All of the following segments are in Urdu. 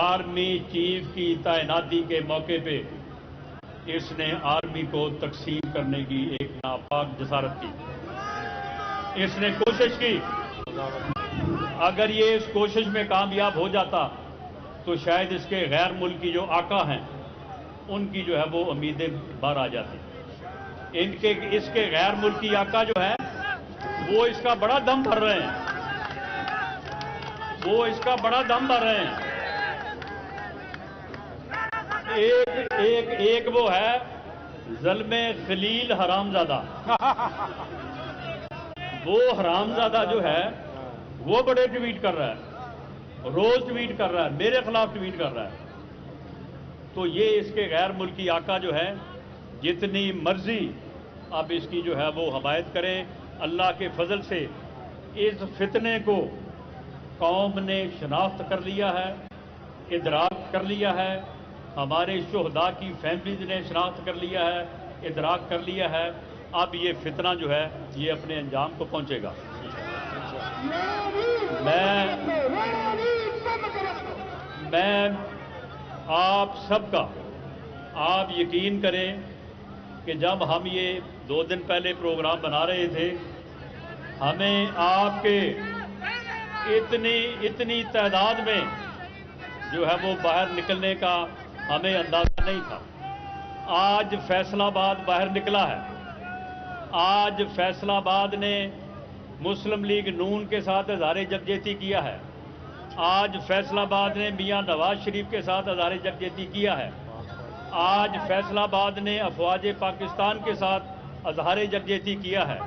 آرمی چیف کی تعیناتی کے موقع پہ اس نے آرمی کو تقسیم کرنے کی ایک ناپاک جسارت کی. اس نے کوشش کی. اگر یہ اس کوشش میں کامیاب ہو جاتا تو شاید اس کے غیر ملکی جو آقا ہیں ان کی جو ہے وہ امیدیں باہر آ جاتی. اس کے غیر ملکی آقا جو ہے وہ اس کا بڑا دم بھر رہے ہیں. وہ اس کا بڑا دم بھر رہے ہیں. ایک وہ ہے ظلم خلیل حرامزادہ. وہ حرامزادہ جو ہے وہ بڑے ٹویٹ کر رہا ہے, روز ٹویٹ کر رہا ہے, میرے خلاف ٹویٹ کر رہا ہے. تو یہ اس کے غیر ملکی آقا جو ہے جتنی مرضی اب اس کی جو ہے وہ حمایت کریں. اللہ کے فضل سے اس فتنے کو قوم نے شناخت کر لیا ہے, ادراک کر لیا ہے. ہمارے شہداء کی فیملیز نے شناخت کر لیا ہے, ادراک کر لیا ہے. اب یہ فتنہ جو ہے یہ اپنے انجام کو پہنچے گا. میں آپ سب کا آپ یقین کریں کہ جب ہم یہ 2 دن پہلے پروگرام بنا رہے تھے ہمیں آپ کے اتنی تعداد میں جو ہے وہ باہر نکلنے کا ہمیں اندازہ نہیں تھا. آج فیصل آباد باہر نکلا ہے. آج فیصل آباد نے مسلم لیگ نون کے ساتھ اظہار یکجہتی کیا ہے. آج فیصل آباد نے میاں نواز شریف کے ساتھ اظہار یکجہتی کیا ہے. آج فیصل آباد نے افواج پاکستان کے ساتھ اظہار یکجہتی کیا ہے.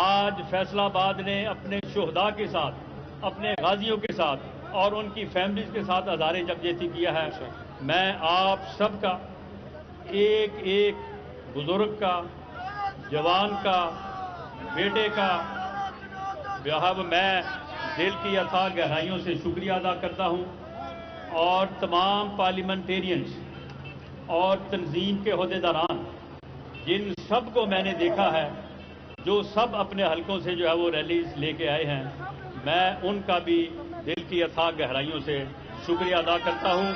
آج فیصل آباد نے اپنے شہداء کے ساتھ, اپنے غازیوں کے ساتھ اور ان کی فیملیز کے ساتھ اظہار یکجہتی کیا ہے. میں آپ سب کا, ایک بزرگ کا, جوان کا, بیٹے کا میں دل کی اتھاہ گہرائیوں سے شکریہ ادا کرتا ہوں. اور تمام پارلیمنٹیرینز اور تنظیم کے عہدیداران جن سب کو میں نے دیکھا ہے جو سب اپنے حلقوں سے جو ہے وہ ریلیز لے کے آئے ہیں, میں ان کا بھی دل کی اتھاہ گہرائیوں سے شکریہ ادا کرتا ہوں.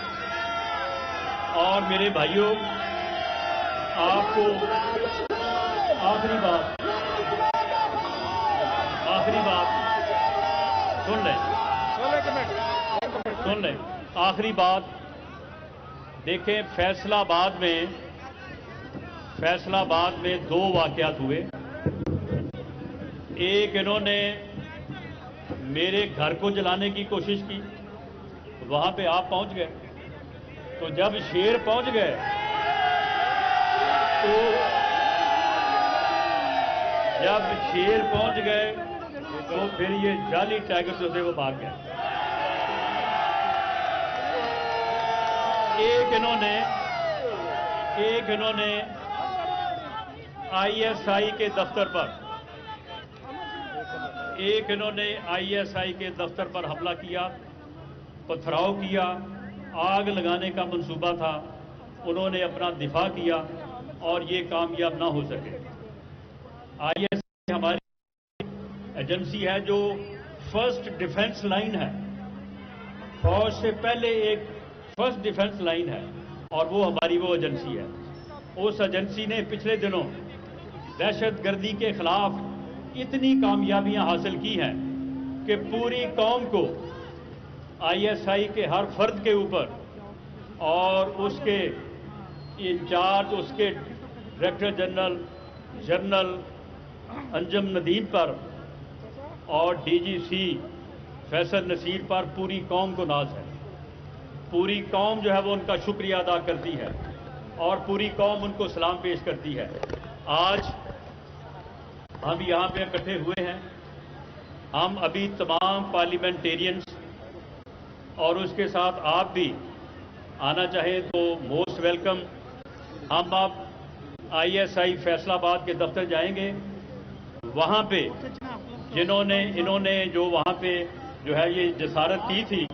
اور میرے بھائیوں, آپ کو آخری بات سن لیں. آخری بات دیکھیں, فیصل آباد میں 2 واقعات ہوئے. ایک انہوں نے میرے گھر کو جلانے کی کوشش کی, وہاں پہ آپ پہنچ گئے. تو جب شیر پہنچ گئے تو پھر یہ جعلی ٹائگر جو تھے وہ بھاگ گئے. ایک انہوں نے آئی ایس آئی کے دفتر پر حملہ کیا, پتھراؤ کیا, آگ لگانے کا منصوبہ تھا. انہوں نے اپنا دفاع کیا اور یہ کامیاب نہ ہو سکے. آئی ایس آئی ہماری ایجنسی ہے جو فرسٹ ڈیفنس لائن ہے, فوج سے پہلے ایک فرسٹ ڈیفنس لائن ہے, اور وہ ہماری وہ ایجنسی ہے. اس ایجنسی نے پچھلے دنوں دہشت گردی کے خلاف اتنی کامیابیاں حاصل کی ہیں کہ پوری قوم کو آئی ایس آئی کے ہر فرد کے اوپر اور اس کے انچارج, اس کے ڈائریکٹر جنرل انجم ندیم پر اور ڈی جی سی فیصل نصیر پر پوری قوم کو ناز ہے. پوری قوم جو ہے وہ ان کا شکریہ ادا کرتی ہے اور پوری قوم ان کو سلام پیش کرتی ہے. آج ہم یہاں پہ اکٹھے ہوئے ہیں. ہم ابھی تمام پارلیمنٹیرینز اور اس کے ساتھ آپ بھی آنا چاہیں تو موسٹ ویلکم. ہم اب آئی ایس آئی فیصل آباد کے دفتر جائیں گے. وہاں پہ انہوں نے جو وہاں پہ جو ہے یہ جسارت کی تھی,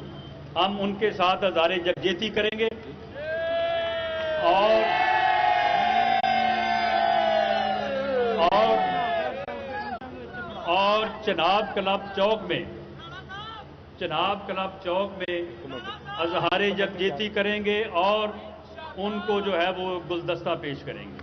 ہم ان کے ساتھ اظہار یکجہتی کریں گے. اور چناب کلب چوک میں اظہار یکجہتی کریں گے اور ان کو جو ہے وہ گلدستہ پیش کریں گے.